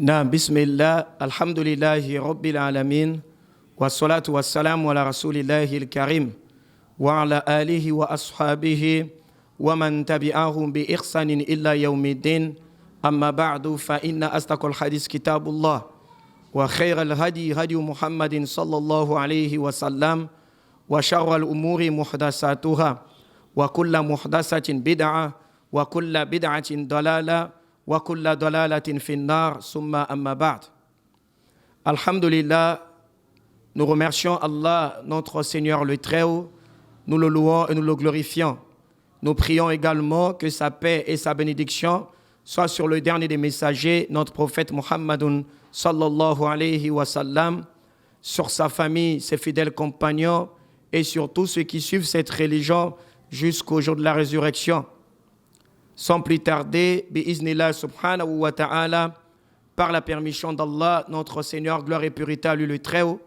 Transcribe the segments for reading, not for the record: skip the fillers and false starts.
نعم بسم الله الحمد لله رب العالمين والصلاة والسلام على رسول الله الكريم وعلى آله وأصحابه ومن تبعهم بإحسان إلا يوم الدين أما بعد فإن أصدق الحديث كتاب الله وخير الهدي هدي محمد صلى الله عليه وسلم وشر الأمور محدثاتها وكل محدثة بدعة وكل بدعة ضلالة وكل ضلالة في النار ثم أما بعد. Alhamdulillah, nous remercions Allah, notre Seigneur le Très-Haut, nous le louons et nous le glorifions. Nous prions également que sa paix et sa bénédiction soient sur le dernier des messagers, notre prophète Muhammadun sallallahu alayhi wa sallam, sur sa famille, ses fidèles compagnons et sur tous ceux qui suivent cette religion jusqu'au jour de la résurrection. Sans plus tarder, bi'iznillah subhanahu wa ta'ala, par la permission d'Allah, notre Seigneur, gloire et pureté à lui le Très-Haut,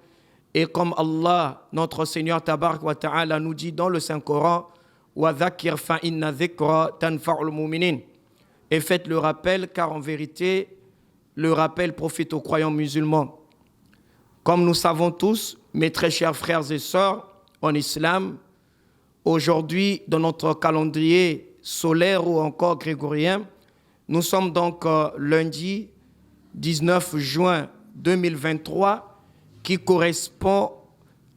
et comme Allah, notre Seigneur tabarak wa ta'ala, nous dit dans le Saint-Coran, wa dhakir fa inna dhikra tanfa'ul mu'minin, et faites le rappel, car en vérité, le rappel profite aux croyants musulmans. Comme nous savons tous, mes très chers frères et sœurs en islam, aujourd'hui, dans notre calendrier solaire ou encore grégorien, nous sommes donc lundi 19 juin 2023 qui correspond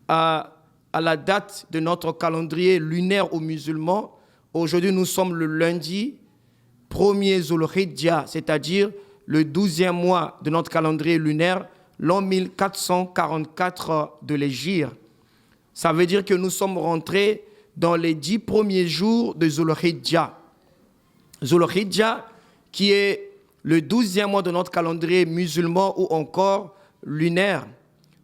à la date de notre calendrier lunaire aux musulmans. Aujourd'hui, nous sommes le lundi 1er Zulhijja, c'est-à-dire le 12e mois de notre calendrier lunaire, l'an 1444 de l'Hégire. Ça veut dire que nous sommes rentrés dans les 10 premiers jours de Zulhijja. Zulhijja, qui est le 12e mois de notre calendrier musulman ou encore lunaire.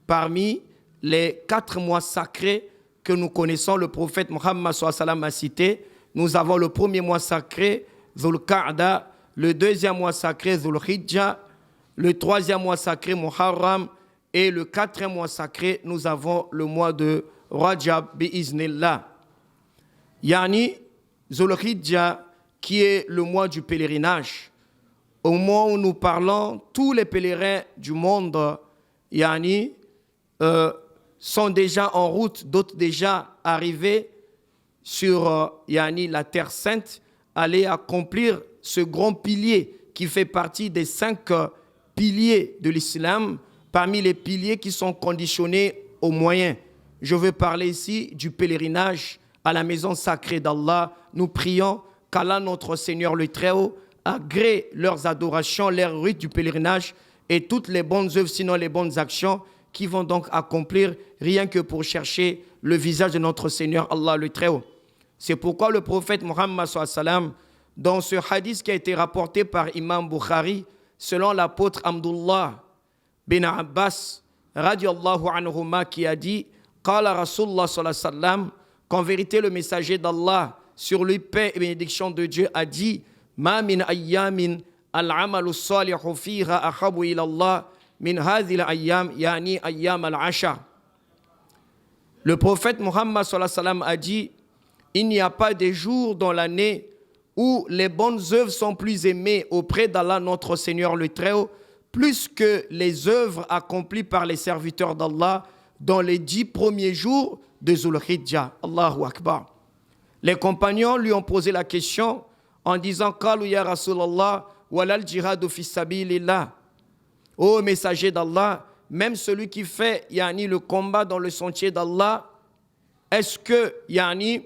Parmi les 4 mois sacrés que nous connaissons, le prophète Muhammad sallallahu alayhi wa sallam a cité, nous avons le premier mois sacré, Zulqa'da, le deuxième mois sacré, Zulhijja, le troisième mois sacré, Muharram, et le quatrième mois sacré, nous avons le mois de Rajab bi'iznillah. Yani, Zulhijja, qui est le mois du pèlerinage. Au moment où nous parlons, tous les pèlerins du monde, yani, sont déjà en route, d'autres déjà arrivés sur yani, la Terre Sainte, aller accomplir ce grand pilier qui fait partie des 5 piliers de l'islam, parmi les piliers qui sont conditionnés aux moyens. Je veux parler ici du pèlerinage à la maison sacrée d'Allah. Nous prions qu'Allah, notre Seigneur le Très-Haut, agrée leurs adorations, leurs rites du pèlerinage et toutes les bonnes œuvres, sinon les bonnes actions, qui vont donc accomplir rien que pour chercher le visage de notre Seigneur Allah le Très-Haut. C'est pourquoi le prophète Muhammad sallallahu alayhi wa sallam, dans ce hadith qui a été rapporté par Imam Bukhari, selon l'apôtre Abdullah bin Abbas, radiallahu anhuma, qui a dit, Qala Rasulullah sallallahu alayhi wa sallam, qu'en vérité le messager d'Allah, sur lui paix et bénédiction de Dieu, a dit, Ma min ayyamin al-amalu salihu fiha ahabu ila Allah min hadhil ayyam, yani ayyam al-ashar. Le prophète Muhammad sallallahu alayhi wa sallam a dit, il n'y a pas de jours dans l'année où les bonnes œuvres sont plus aimées auprès d'Allah, notre Seigneur le Très-Haut, plus que les œuvres accomplies par les serviteurs d'Allah dans les 10 premiers jours de Zulhijja. Allahu Akbar. Les compagnons lui ont posé la question en disant « Qalu ya Rasulallah, walal jihadu fi sabilillah » Ô messager d'Allah, même celui qui fait yani, le combat dans le sentier d'Allah, est-ce que yani,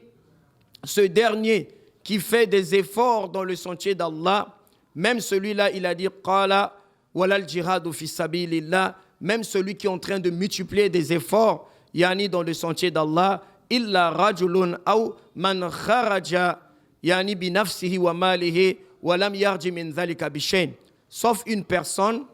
ce dernier qui fait des efforts dans le sentier d'Allah, même celui-là, il a dit « Qala walal jihadu fi sabilillah » même celui qui est en train de multiplier des efforts yani, dans le sentier d'Allah, illa rajulun aw man kharaja yani bi nafsihi wa malihi wa lam yarji min dhalika bi shay'in, sauf une personne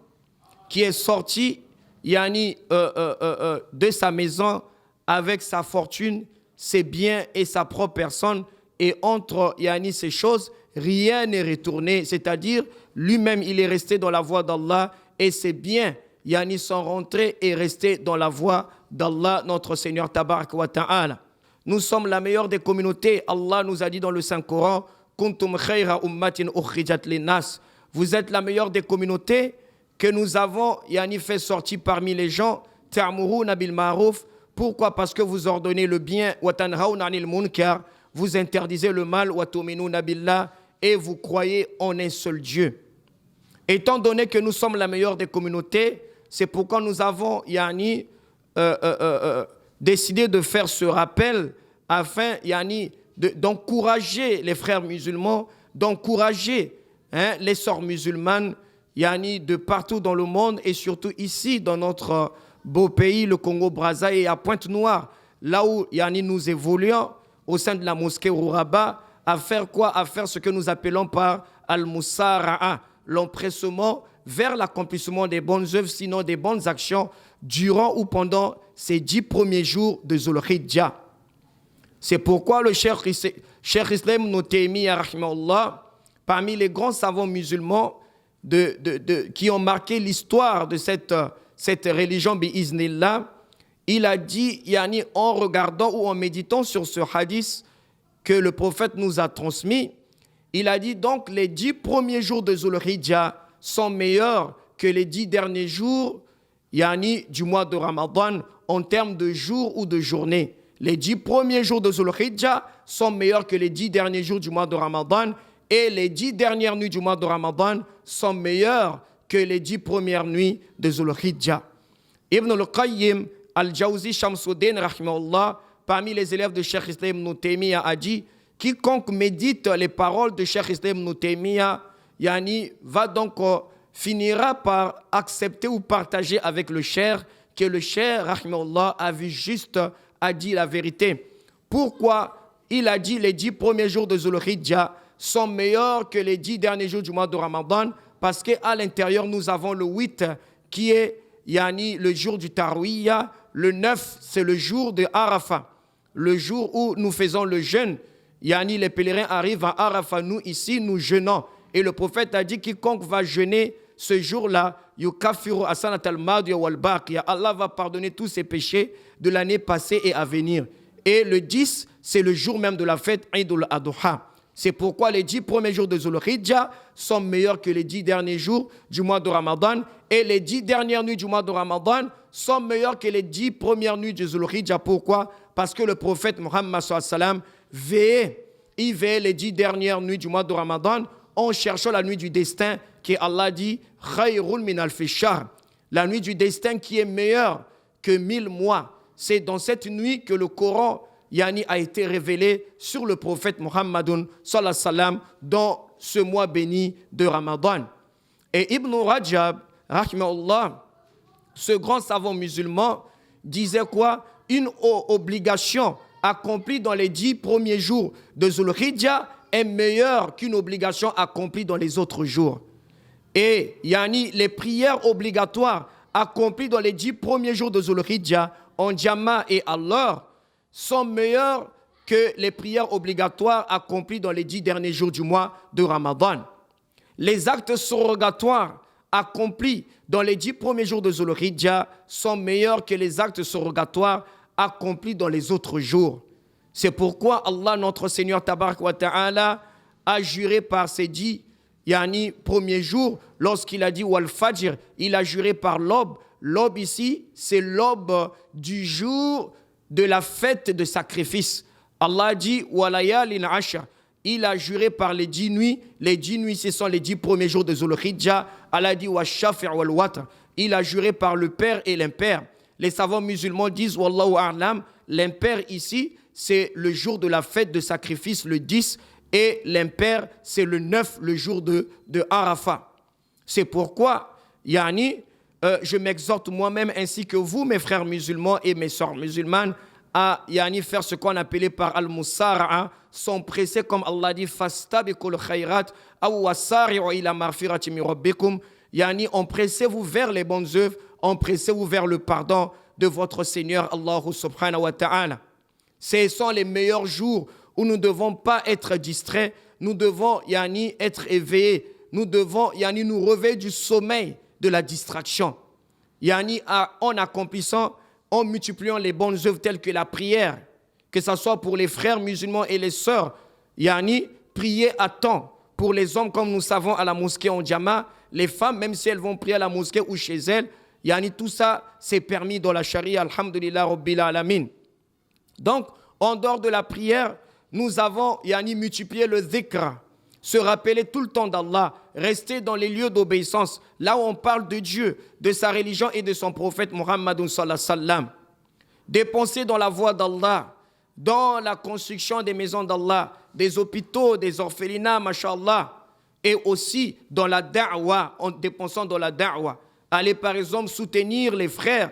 qui est sortie yani, de sa maison avec sa fortune, ses biens et sa propre personne, et entre yani, ces choses, rien n'est retourné, c'est-à-dire lui-même il est resté dans la voie d'Allah et ses biens yani, sont rentrés et restés dans la voie d'Allah, notre Seigneur tabarak wa ta'ala. Nous sommes la meilleure des communautés. Allah nous a dit dans le Saint-Coran, Kuntum khayra ummatin ukhrijat linnas. Vous êtes la meilleure des communautés que nous avons fait sortir parmi les gens, ta'muruna bil ma'ruf. Pourquoi? Parce que vous ordonnez le bien, wa tanhauna 'anil munkar, vous interdisez le mal, wa tu'minuna billah, et vous croyez en un seul Dieu. Étant donné que nous sommes la meilleure des communautés, c'est pourquoi nous avons décidé de faire ce rappel afin d'encourager les frères musulmans, d'encourager les sœurs musulmanes de partout dans le monde et surtout ici dans notre beau pays, le Congo-Brazza et à Pointe-Noire, là où nous évoluons au sein de la mosquée Rouraba, à faire quoi? À faire ce que nous appelons par al-musara'a, l'empressement vers l'accomplissement des bonnes œuvres, sinon des bonnes actions, durant ou pendant ces 10 premiers jours de Zulhijjah. C'est pourquoi le Cheikh Islam Ibn Taymiyyah, rahimahullah, parmi les grands savants musulmans qui ont marqué l'histoire de cette religion bi'iznillah, il a dit, en regardant ou en méditant sur ce hadith que le prophète nous a transmis, il a dit donc les 10 premiers jours de Zulhijjah sont meilleurs que les 10 derniers jours du mois de Ramadan en termes de jours ou de journées. Les 10 premiers jours de Zulhijjah sont meilleurs que les 10 derniers jours du mois de Ramadan et les 10 dernières nuits du mois de Ramadan sont meilleures que les 10 premières nuits de Zulhijjah. Ibn al-Qayyim al-Jawzi Shamsuddin, rahimahullah, parmi les élèves de Cheikh Islam Ibn Taymiyyah, a dit quiconque médite les paroles de Cheikh Islam Ibn Taymiyyah, va donc finira par accepter ou partager avec le Cheikh que le Cheikh, rahimahullah, a dit la vérité. Pourquoi il a dit les 10 premiers jours de Zulhijjah sont meilleurs que les 10 derniers jours du mois de Ramadan? Parce qu'à l'intérieur, nous avons le 8 qui est le jour du Tarwiyah. Le 9, c'est le jour de Arafat, le jour où nous faisons le jeûne. Les pèlerins arrivent à Arafat, nous ici, nous jeûnons. Et le prophète a dit quiconque va jeûner ce jour-là, yukafiru asanat al-madiya wal-baqiya, Allah va pardonner tous ses péchés de l'année passée et à venir. Et le 10, c'est le jour même de la fête Eid al-Adha. C'est pourquoi les 10 premiers jours de Zulhijjah sont meilleurs que les 10 derniers jours du mois de Ramadan. Et les 10 dernières nuits du mois de Ramadan sont meilleures que les 10 premières nuits de Zulhijjah. Pourquoi? Parce que le prophète Muhammad sallam veillait les 10 dernières nuits du mois de Ramadan en cherchant la nuit du destin qui Allah dit Khayrun min alfi shahr, la nuit du destin qui est meilleure que 1000 mois. C'est dans cette nuit que le Coran a été révélé sur le prophète Muhammadun sallallahu alayhi wa sallam dans ce mois béni de Ramadan. Et Ibn Rajab, rahimahullah, ce grand savant musulman, disait quoi? Une obligation accomplie dans les 10 premiers jours de Zulhijjah est meilleure qu'une obligation accomplie dans les autres jours. Et les prières obligatoires accomplies dans les 10 premiers jours de Zulhijjah en Jama et Allah sont meilleures que les prières obligatoires accomplies dans les 10 derniers jours du mois de Ramadan. Les actes surrogatoires accomplis dans les 10 premiers jours de Zulhijjah sont meilleurs que les actes surrogatoires accomplis dans les autres jours. C'est pourquoi Allah, notre Seigneur Tabarak wa Ta'ala, a juré par ces 10 premiers jours lorsqu'il a dit Wal Fajr, il a juré par l'aube. L'aube ici, c'est l'aube du jour de la fête de sacrifice. Allah a dit Walayalin Ashr, il a juré par les 10 nuits. Les 10 nuits, ce sont les 10 premiers jours de Zulhijjah. Allah a dit Washafi' wal Watr, il a juré par le père et l'impair. Les savants musulmans disent Wallahu a'lam, l'impair ici, c'est le jour de la fête de sacrifice, le 10, et l'impair, c'est le 9, le jour de Arafat. C'est pourquoi, je m'exhorte moi-même ainsi que vous, mes frères musulmans et mes sœurs musulmanes, à faire ce qu'on appelait par al-musara'a, s'empresser comme Allah dit fastabiqul khayrat aw wasari'u ila maghfirati min rabbikum, empressez-vous vers les bonnes œuvres, empressez-vous vers le pardon de votre Seigneur Allah subhanahu wa ta'ala. Ce sont les meilleurs jours où nous ne devons pas être distraits, nous devons être éveillés, nous devons nous réveiller du sommeil de la distraction. En accomplissant, en multipliant les bonnes œuvres telles que la prière, que ce soit pour les frères musulmans et les sœurs, prier à temps pour les hommes comme nous savons à la mosquée en Jama, les femmes, même si elles vont prier à la mosquée ou chez elles, tout ça, c'est permis dans la charia, alhamdulillah, rabbil alamin. Donc, en dehors de la prière, nous avons multiplié le dhikr, se rappeler tout le temps d'Allah, rester dans les lieux d'obéissance, là où on parle de Dieu, de sa religion et de son prophète Muhammad sallallahu alayhi wa sallam. Dépenser dans la voie d'Allah, dans la construction des maisons d'Allah, des hôpitaux, des orphelinats, mashallah, et aussi dans la da'wa, en dépensant dans la da'wa. Aller par exemple soutenir les frères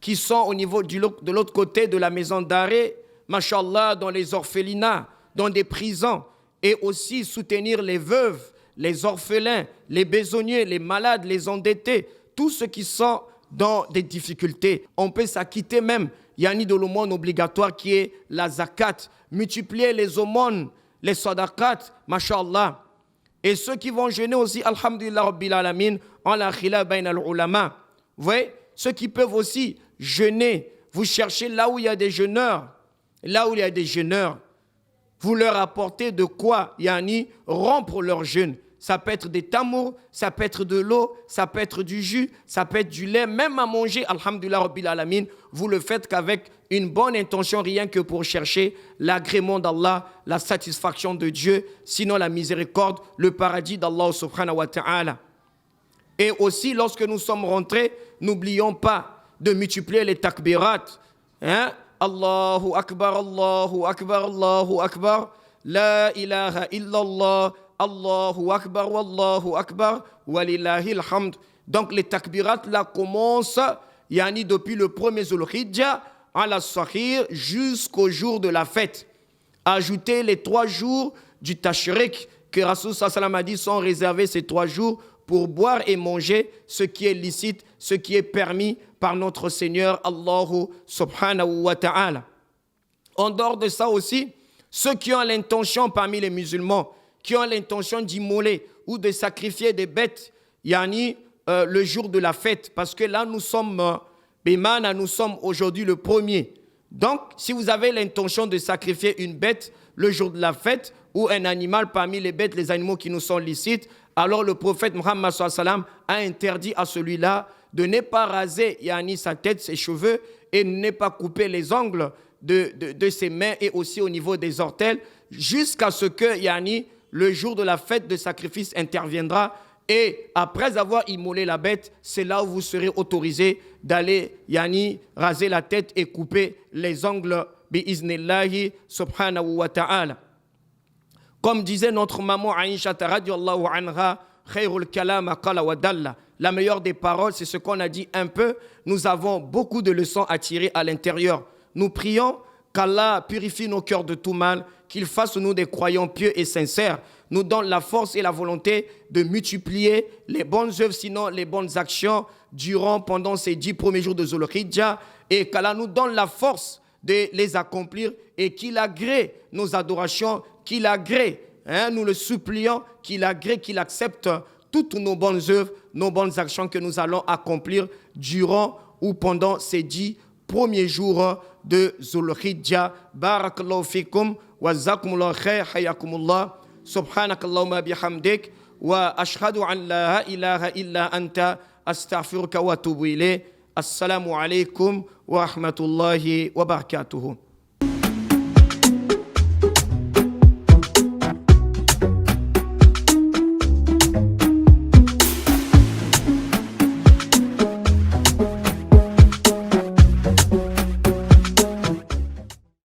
qui sont au niveau de l'autre côté de la maison d'arrêt, mashallah, dans les orphelinats, dans des prisons, et aussi soutenir les veuves, les orphelins, les besogneux, les malades, les endettés, tous ceux qui sont dans des difficultés. On peut s'acquitter même, de l'aumône obligatoire qui est la zakat, multiplier les aumônes, les sadaqat, mashallah. Et ceux qui vont jeûner aussi, alhamdulillah rabbil alamin, en la khilaf bain al-ulama. Vous voyez, ceux qui peuvent aussi jeûner, vous cherchez là où il y a des jeûneurs, vous leur apportez de quoi, rompre leur jeûne. Ça peut être des tamours, ça peut être de l'eau, ça peut être du jus, ça peut être du lait, même à manger, alhamdulillah rabbil alamin, vous le faites qu'avec une bonne intention, rien que pour chercher l'agrément d'Allah, la satisfaction de Dieu, sinon la miséricorde, le paradis d'Allah subhanahu wa ta'ala. Et aussi, lorsque nous sommes rentrés, n'oublions pas de multiplier les takbirat. Allahu akbar, Allahu akbar, Allahu akbar, la ilaha illallah, Allahu akbar, wallahu akbar, walillahil hamd. Donc les takbirat là commencent, depuis le premier Zulhijja, à la Sahir, jusqu'au jour de la fête. Ajoutez les 3 jours du Tashrik, que Rasul sallam a dit sont réservés ces 3 jours pour boire et manger ce qui est licite, ce qui est permis par notre Seigneur Allah subhanahu wa ta'ala. En dehors de ça aussi, ceux qui ont l'intention parmi les musulmans, qui ont l'intention d'immoler ou de sacrifier des bêtes, le jour de la fête, parce que là nous sommes aujourd'hui le 1er. Donc, si vous avez l'intention de sacrifier une bête le jour de la fête ou un animal parmi les bêtes, les animaux qui nous sont licites, alors le prophète Muhammad sallallahu alayhi wa sallam a interdit à celui-là de ne pas raser sa tête, ses cheveux et ne pas couper les ongles de ses mains et aussi au niveau des orteils jusqu'à ce que le jour de la fête de sacrifice interviendra. Et après avoir immolé la bête, c'est là où vous serez autorisé d'aller raser la tête et couper les ongles bi'iznillahi subhanahu wa ta'ala. Comme disait notre maman Aïcha radiyallahu anha, khayrul kalam qala wa dalla. La meilleure des paroles, c'est ce qu'on a dit un peu. Nous avons beaucoup de leçons à tirer à l'intérieur. Nous prions qu'Allah purifie nos cœurs de tout mal, qu'il fasse de nous des croyants pieux et sincères, nous donne la force et la volonté de multiplier les bonnes œuvres, sinon les bonnes actions, pendant ces 10 premiers jours de Zulhijja, et qu'Allah nous donne la force de les accomplir et qu'il agrée nos adorations, qu'il agrée, nous le supplions, qu'il agrée, qu'il accepte toutes nos bonnes œuvres, nos bonnes actions que nous allons accomplir durant ou pendant ces 10 premiers jours de Zulhijja. Barakallahu fikum wa jazakumullahu khair, hayakumullah. سبحانك اللهم بحمدك وأشهد أن لا إله إلا أنت أستغفرك وأتوب إليك. السلام عليكم ورحمة الله وبركاته.